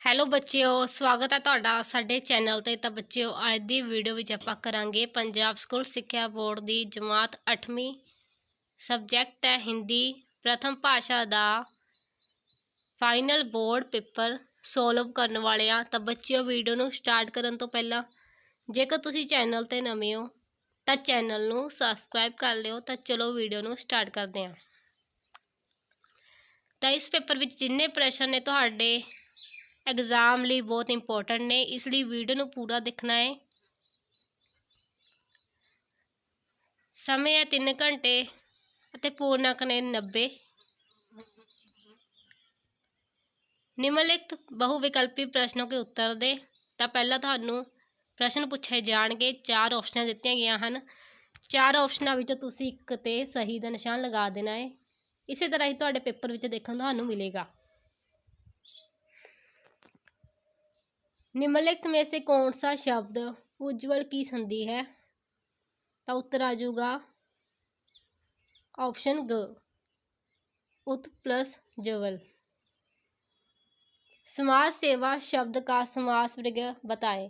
Hello ਬੱਚਿਓ, ਸਵਾਗਤ ਹੈ ਤੁਹਾਡਾ ਸਾਡੇ ਚੈਨਲ ਤੇ। ਤਾਂ ਬੱਚਿਓ, ਅੱਜ ਦੀ ਵੀਡੀਓ ਵਿੱਚ ਆਪਾਂ ਕਰਾਂਗੇ ਪੰਜਾਬ ਸਕੂਲ ਸਿੱਖਿਆ ਬੋਰਡ ਦੀ ਜਮਾਤ 8ਵੀਂ ਸਬਜੈਕਟ ਹੈ ਹਿੰਦੀ ਪ੍ਰਥਮ ਭਾਸ਼ਾ ਦਾ ਫਾਈਨਲ ਬੋਰਡ ਪੇਪਰ ਸੋਲਵ ਕਰਨ ਵਾਲੇ ਆ। ਤਾਂ ਬੱਚਿਓ, ਵੀਡੀਓ ਨੂੰ ਸਟਾਰਟ ਕਰਨ ਤੋਂ ਪਹਿਲਾਂ ਜੇਕਰ ਤੁਸੀਂ ਚੈਨਲ ਤੇ ਨਵੇਂ ਹੋ ਤਾਂ ਚੈਨਲ ਨੂੰ ਸਬਸਕ੍ਰਾਈਬ ਕਰ ਲਿਓ। ਤਾਂ ਚਲੋ ਵੀਡੀਓ ਨੂੰ ਸਟਾਰਟ ਕਰਦੇ ਹਾਂ। ਤਾਂ ਇਸ ਪੇਪਰ ਵਿੱਚ ਜਿੰਨੇ ਪ੍ਰਸ਼ਨ ਨੇ ਤੁਹਾਡੇ एग्जाम लिए बहुत इंपॉर्टेंट ने, इसलिए वीडियो ਨੂੰ पूरा देखना है। समय है 3 घंटे ਅਤੇ पूर्णांक ने 90। निम्नलिखित बहुविकल्पी प्रश्नों के उत्तर दे। ਤਾਂ ਪਹਿਲਾਂ ਤੁਹਾਨੂੰ ਪ੍ਰਸ਼ਨ ਪੁੱਛੇ ਜਾਣਗੇ। 4 ਆਪਸ਼ਨਾਂ ਦਿੱਤੀਆਂ ਗਈਆਂ ਹਨ। 4 ਆਪਸ਼ਨਾਂ ਵਿੱਚੋਂ ਤੁਸੀਂ ਇੱਕ ਤੇ ਸਹੀ ਦਾ ਨਿਸ਼ਾਨ ਲਗਾ ਦੇਣਾ ਹੈ। ਇਸੇ ਤਰ੍ਹਾਂ ਹੀ ਤੁਹਾਡੇ ਪੇਪਰ ਵਿੱਚ ਦੇਖਣ ਤੁਹਾਨੂੰ मिलेगा। निम्नलिखित में से कौन सा शब्द उज्ज्वल की संधि है? तो उत्तर आ जाऊगा ऑप्शन ग, उत प्लस ज्वल। समाज सेवा शब्द का समास वर्ग बताए।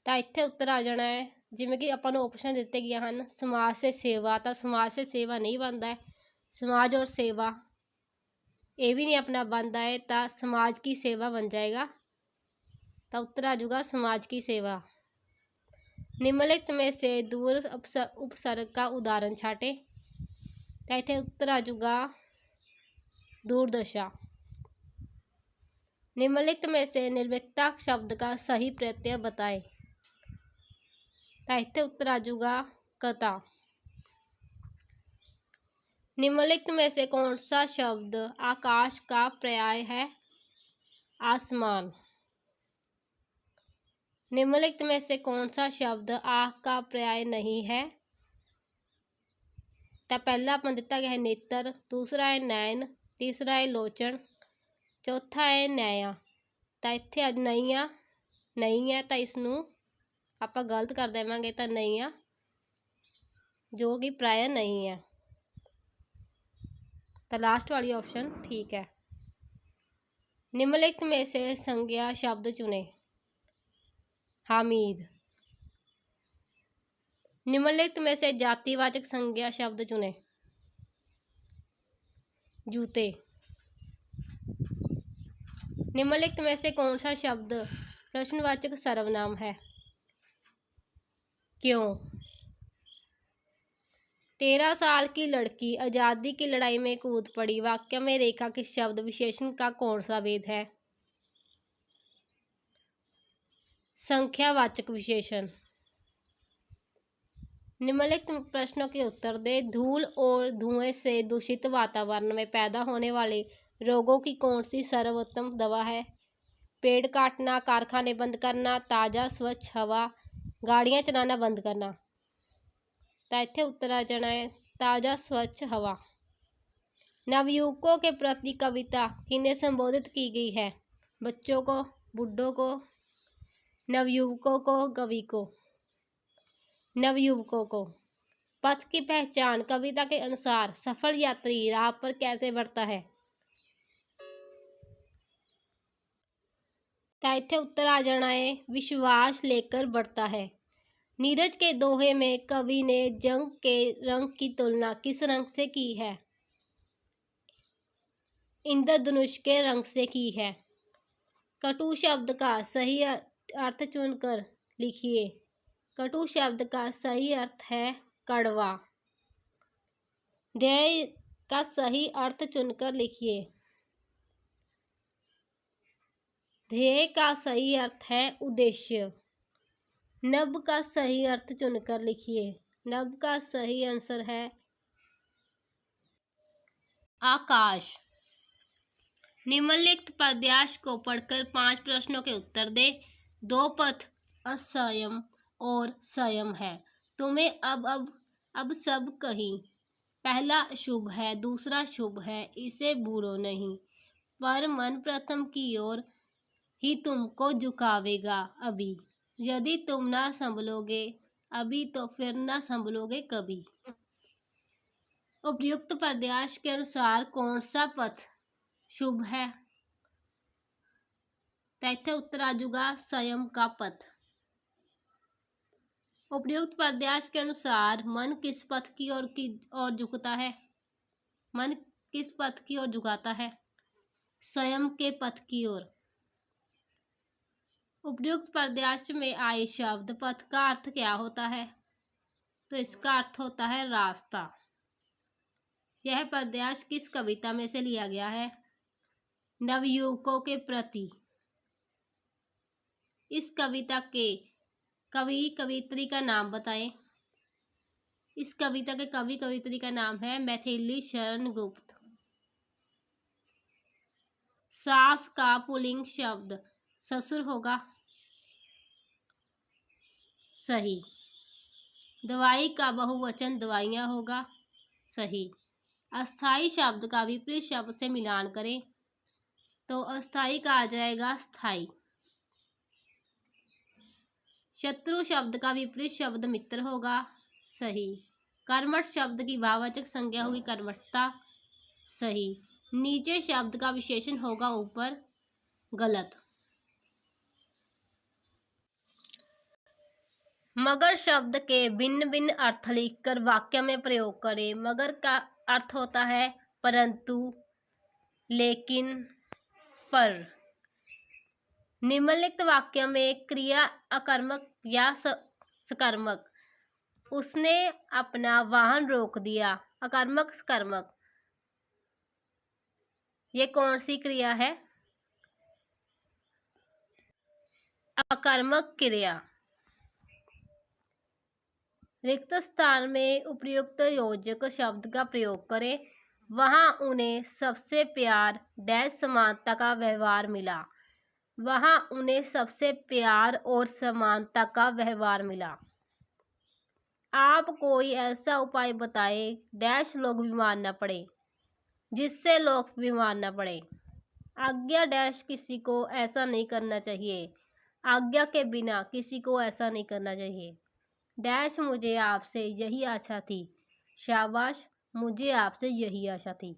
तो इत्थे उत्तर आ जाना है, जिवें कि आपां नूं ऑप्शन दिते गए हैं। समाज से सेवा, तो समाज से सेवा नहीं बनता है। समाज और सेवा ये भी नहीं अपना बनता है, तो समाज की सेवा बन जाएगा। तो उत्तर आ जाऊगा समाज की सेवा। निम्नलिखित में से दूर उपसर्ग का उदाहरण छाटे। तो इत्थे उत्तर आ जाऊगा दूरदशा। निम्नलिखित में से निर्भीकता शब्द का सही प्रत्यय बताए। तो इत्थे उत्तर आ जाऊगा कथा। निम्नलिखित में से कौन सा शब्द आकाश का पर्याय है? आसमान। निम्नलिखित में से कौन सा शब्द आँख का पर्याय नहीं है? तो पहला अपन दिता गया है नेत्र, दूसरा है नैन, तीसरा है लोचन, चौथा है नया। तो इत्थे अज नईया नहीं है, तो इसनूं आपां गलत कर देवांगे। तो नईया जो कि प्राय नहीं है। तो लास्ट वाली ऑप्शन ठीक है। निम्नलिखित में से संज्ञा शब्द चुने। हामिद। निम्नलिखित में से जातिवाचक संज्ञा शब्द चुने। जूते। निम्नलिखित में से कौन सा शब्द प्रश्नवाचक सर्वनाम है? क्यों। 13 साल की लड़की आज़ादी की लड़ाई में कूद पड़ी। वाक्य में रेखा के शब्द विशेषण का कौन सा भेद है? संख्यावाचक विशेषण। निम्नलिखित प्रश्नों के उत्तर दे। धूल और धुएं से दूषित वातावरण में पैदा होने वाले रोगों की कौन सी सर्वोत्तम दवा है? पेड़ काटना, कारखाने बंद करना, ताज़ा स्वच्छ हवा, गाड़ियां चलाना बंद करना। तो इत्थे उत्तर आ जाना है ताज़ा स्वच्छ हवा। नवयुवकों के प्रति कविता किन्हें संबोधित की गई है? बच्चों को, बुढ़ों को, नवयुवकों को, कवि को। नवयुवकों को। पथ की पहचान कविता के अनुसार सफल यात्री राह पर कैसे बढ़ता है? तो इत्थे उत्तर आ जाना है विश्वास लेकर बढ़ता है। नीरज के दोहे में कवि ने जंग के रंग की तुलना किस रंग से की है? इंद्रधनुष के रंग से की है। कटु शब्द का सही अर्थ चुनकर लिखिए। कटु शब्द का सही अर्थ है कड़वा। ध्येय का सही अर्थ चुनकर लिखिए। ध्येय का सही अर्थ है उद्देश्य। नभ का सही अर्थ चुनकर लिखिए। नभ का सही आंसर है आकाश। निम्नलिखित पद्यांश को पढ़कर 5 प्रश्नों के उत्तर दे। 2 पथ असंयम और संयम है। तुम्हें अब सब कहीं। पहला शुभ है, दूसरा शुभ है, इसे भूलो नहीं। पर मन प्रथम की ओर ही तुमको झुकावेगा अभी। यदि तुम ना संभलोगे अभी तो फिर ना संभलोगे कभी। उपयुक्त पद्यांश के अनुसार कौन सा पथ शुभ है? तो इत्थे उत्तर आ जाऊगा संयम का पथ। उपयुक्त पदयाश के अनुसार मन किस पथ की ओर झुकता है? मन किस पथ की ओर झुकाता है? संयम के पथ की ओर। उपयुक्त पदयाश में आए शब्द पथ का अर्थ क्या होता है? तो इसका अर्थ होता है रास्ता। यह पदयाश किस कविता में से लिया गया है? नवयुवकों के प्रति। इस कविता के कवि कवियत्री का नाम बताएं। इस कविता के कवि कवियत्री का नाम है मैथिली शरण गुप्त। सास का पुल्लिंग शब्द ससुर होगा। सही। दवाई का बहुवचन दवाइयाँ होगा। सही। अस्थाई शब्द का विपरीत शब्द से मिलान करें तो अस्थाई का आ जाएगा स्थाई। शत्रु शब्द का विपरीत शब्द मित्र होगा। सही। कर्मठ शब्द की भाववाचक संज्ञा होगी कर्मठता। सही। नीचे शब्द का विशेषण होगा ऊपर। गलत। मगर शब्द के भिन्न भिन्न अर्थ लिखकर वाक्य में प्रयोग करें। मगर का अर्थ होता है परंतु, लेकिन, पर। निम्नलिखित वाक्य में क्रिया अकर्मक या सकर्मक। उसने अपना वाहन रोक दिया। अकर्मक सकर्मक। ये कौन सी क्रिया है? अकर्मक क्रिया। रिक्त स्थान में उपयुक्त योजक शब्द का प्रयोग करें। वहां उन्हें सबसे प्यार डैश समानता का व्यवहार मिला। वहां उन्हें सबसे प्यार और समानता का व्यवहार मिला। आप कोई ऐसा उपाय बताएं डैश लोग बीमार न पड़े। जिससे लोग बीमार न पड़े। आज्ञा डैश किसी को ऐसा नहीं करना चाहिए। आज्ञा के बिना किसी को ऐसा नहीं करना चाहिए। डैश मुझे आपसे यही आशा थी। शाबाश, मुझे आपसे यही आशा थी।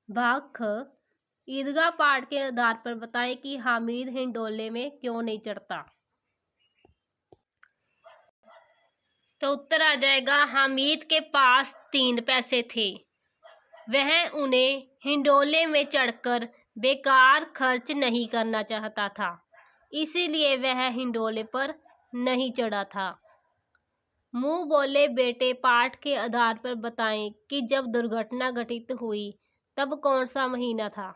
भाग ख। ईदगाह पाठ के आधार पर बताएं कि हामिद हिंडोले में क्यों नहीं चढ़ता। तो उत्तर आ जाएगा हामिद के पास 3 पैसे थे। वह उन्हें हिंडोले में चढ़कर बेकार खर्च नहीं करना चाहता था, इसीलिए वह हिंडोले पर नहीं चढ़ा था। मुंह बोले बेटे पाठ के आधार पर बताएं कि जब दुर्घटना घटित हुई तब कौन सा महीना था।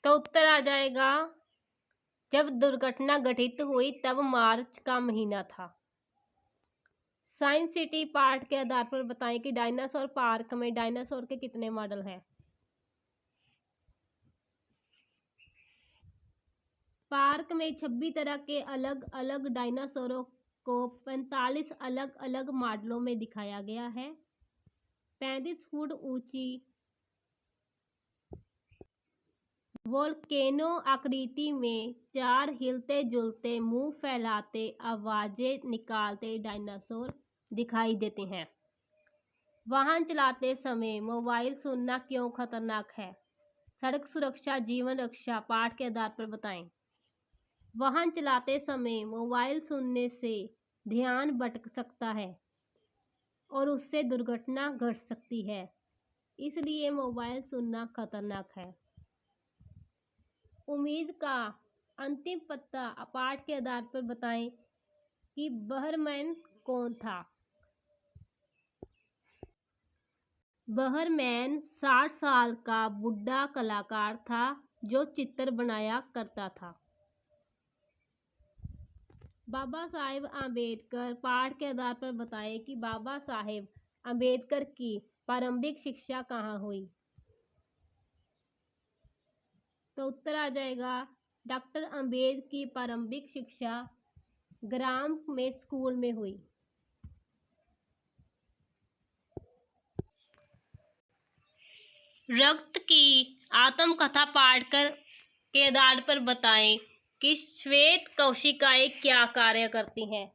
तो उत्तर आ जाएगा जब दुर्घटना घटित हुई तब मार्च का महीना था। साइंस सिटी पार्ट के आधार पर बताएं कि डायनासोर पार्क में डायनासोर के कितने मॉडल हैं। पार्क में 26 तरह के अलग अलग डायनासोरों को 45 अलग अलग मॉडलों में दिखाया गया है। 35 फुट ऊंची वोल्केनो आकृति में 4 हिलते जुलते मुंह फैलाते आवाजें निकालते डायनासोर दिखाई देते हैं। वाहन चलाते समय मोबाइल सुनना क्यों खतरनाक है। सड़क सुरक्षा जीवन रक्षा पाठ के आधार पर बताएं। वाहन चलाते समय मोबाइल सुनने से ध्यान भटक सकता है और उससे दुर्घटना घट सकती है, इसलिए मोबाइल सुनना खतरनाक है। उम्मीद का अंतिम पत्ता पाठ के आधार पर बताएं कि बहरमैन कौन था। बहरमैन 60 साल का बुढ़ा कलाकार था जो चित्र बनाया करता था। बाबा साहेब आम्बेडकर पाठ के आधार पर बताएं कि बाबा साहेब आम्बेडकर की प्रारंभिक शिक्षा कहाँ हुई। तो उत्तर आ जाएगा डॉक्टर अम्बेडकर की प्रारंभिक शिक्षा ग्राम में स्कूल में हुई। रक्त की आत्मकथा पाठकर के आधार पर बताएं कि श्वेत कोशिकाएं क्या कार्य करती हैं।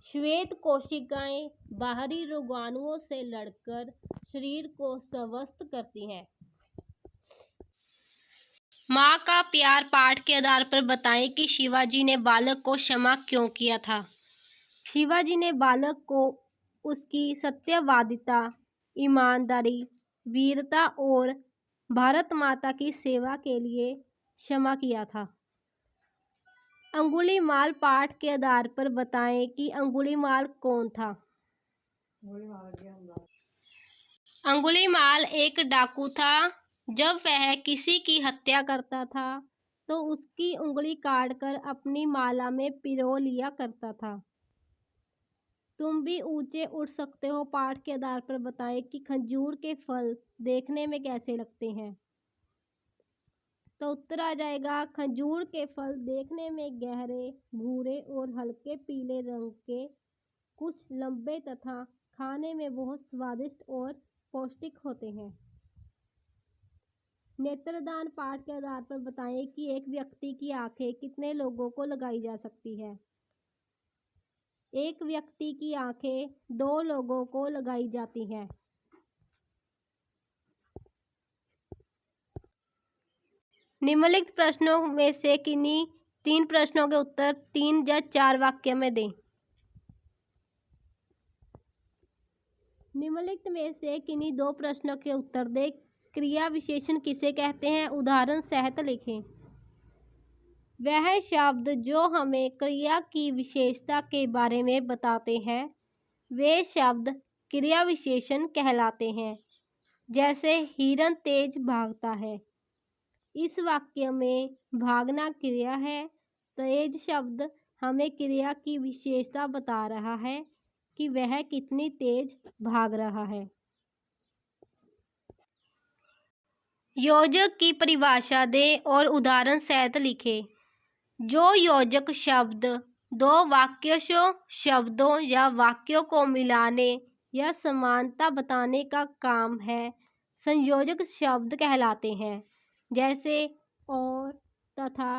श्वेत कोशिकाएं बाहरी रोगाणुओं से लड़कर शरीर को स्वस्थ करती हैं। माँ का प्यार पाठ के आधार पर बताएं कि शिवाजी ने बालक को क्षमा क्यों किया था। शिवाजी ने बालक को उसकी सत्यवादिता, ईमानदारी, वीरता और भारत माता की सेवा के लिए क्षमा किया था। अंगुलीमाल पाठ के आधार पर बताएं कि अंगुलीमाल कौन था। अंगुलीमाल एक डाकू था। जब वह किसी की हत्या करता था तो उसकी उंगली काटकर अपनी माला में पिरो लिया करता था। तुम भी ऊंचे उठ सकते हो पाठ के आधार पर बताएं कि खजूर के फल देखने में कैसे लगते हैं। तो उत्तर आ जाएगा, खजूर के फल देखने में गहरे भूरे और हल्के पीले रंग के, कुछ लंबे तथा खाने में बहुत स्वादिष्ट और पौष्टिक होते हैं। नेत्रदान पाठ के आधार पर बताएं कि एक व्यक्ति की आंखें कितने लोगों को लगाई जा सकती है। एक व्यक्ति की आंखें 2 लोगों को लगाई जाती हैं। निम्नलिखित प्रश्नों में से किन्हीं 3 प्रश्नों के उत्तर 3 या 4 वाक्य में दें। निम्नलिखित में से किन्हीं 2 प्रश्नों के उत्तर दें। क्रिया विशेषण किसे कहते हैं? उदाहरण सहित लिखें। वह शब्द जो हमें क्रिया की विशेषता के बारे में बताते हैं वे शब्द क्रिया विशेषण कहलाते हैं। जैसे हिरन तेज भागता है। इस वाक्य में भागना क्रिया है। तेज शब्द हमें क्रिया की विशेषता बता रहा है कि वह कितनी तेज भाग रहा है। योजक की परिभाषा दें और उदाहरण सहित लिखें। जो योजक शब्द 2 वाक्यांशों, शब्दों या वाक्यों को मिलाने या समानता बताने का काम है, संयोजक शब्द कहलाते हैं। जैसे और, तथा,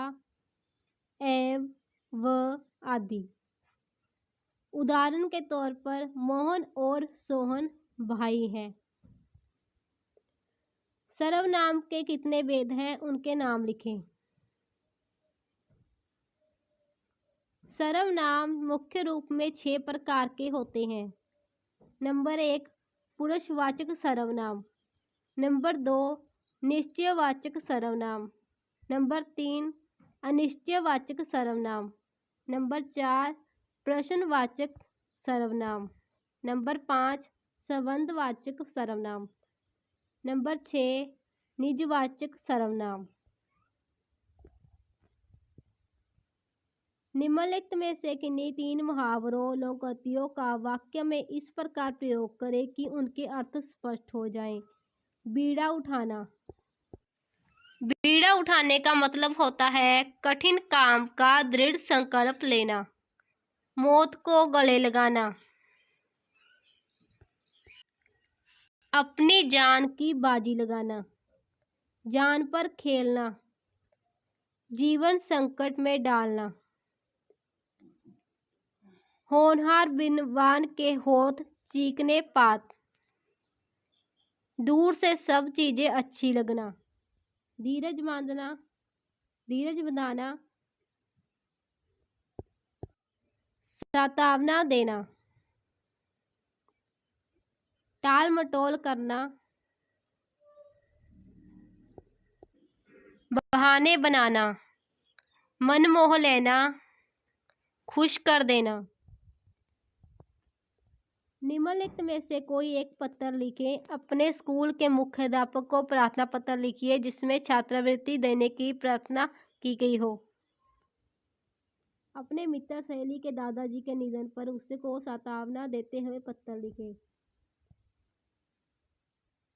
एवं, व आदि। उदाहरण के तौर पर मोहन और सोहन भाई हैं। सर्वनाम के कितने भेद हैं? उनके नाम लिखें। सर्वनाम मुख्य रूप में 6 प्रकार के होते हैं। नंबर 1 पुरुषवाचक सर्वनाम। नंबर 2 निश्चयवाचक सर्वनाम। नंबर 3 अनिश्चयवाचक सर्वनाम। नंबर 4 प्रश्नवाचक सर्वनाम। नंबर 5 संबंधवाचक सर्वनाम। नंबर 6 निजवाचक सर्वनाम। निम्नलिखित में से किन्हीं 3 मुहावरों, लोकोक्तियों का वाक्य में इस प्रकार प्रयोग करें कि उनके अर्थ स्पष्ट हो जाएं। बीड़ा उठाना। बीड़ा उठाने का मतलब होता है कठिन काम का दृढ़ संकल्प लेना। मौत को गले लगाना। अपनी जान की बाजी लगाना। जान पर खेलना। जीवन संकट में डालना। होनहार बिनवान के होठ चीकने पात। दूर से सब चीजें अच्छी लगना। धीरज बांधना। धीरज बंधाना। सतावना देना। टाल मटोल करना। बहाने बनाना। मन मोह लेना। खुश कर देना। निम्नलिखित में से कोई एक पत्र लिखें। अपने स्कूल के मुख्याध्यापक को प्रार्थना पत्र लिखिए जिसमें छात्रवृत्ति देने की प्रार्थना की गई हो। अपने मित्र सहेली के दादाजी के निधन पर उसको सतावना देते हुए पत्र लिखें।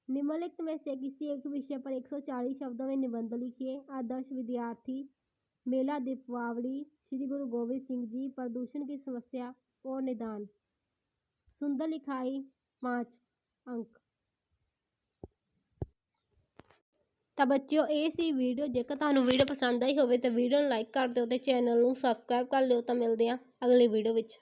निम्नलिखित में से किसी एक विषय पर 140 शब्दों में निबंध लिखिए। आदर्श विद्यार्थी, मेला दीपावली, श्री गुरु गोविंद सिंह जी, प्रदूषण की समस्या और निदान। सुंदर लिखाई 5 अंक। ਤਾਂ ਬੱਚਿਓ ਇਹ ਸੀ ਵੀਡੀਓ। ਜੇਕਰ ਤੁਹਾਨੂੰ ਵੀਡੀਓ ਪਸੰਦ ਆਈ ਹੋਵੇ ਤਾਂ ਵੀਡੀਓ ਨੂੰ ਲਾਈਕ ਕਰ ਦਿਓ ਤੇ ਚੈਨਲ ਨੂੰ ਸਬਸਕ੍ਰਾਈਬ ਕਰ ਲਿਓ। ਤਾਂ ਮਿਲਦੇ ਹਾਂ ਅਗਲੀ ਵੀਡੀਓ ਵਿੱਚ।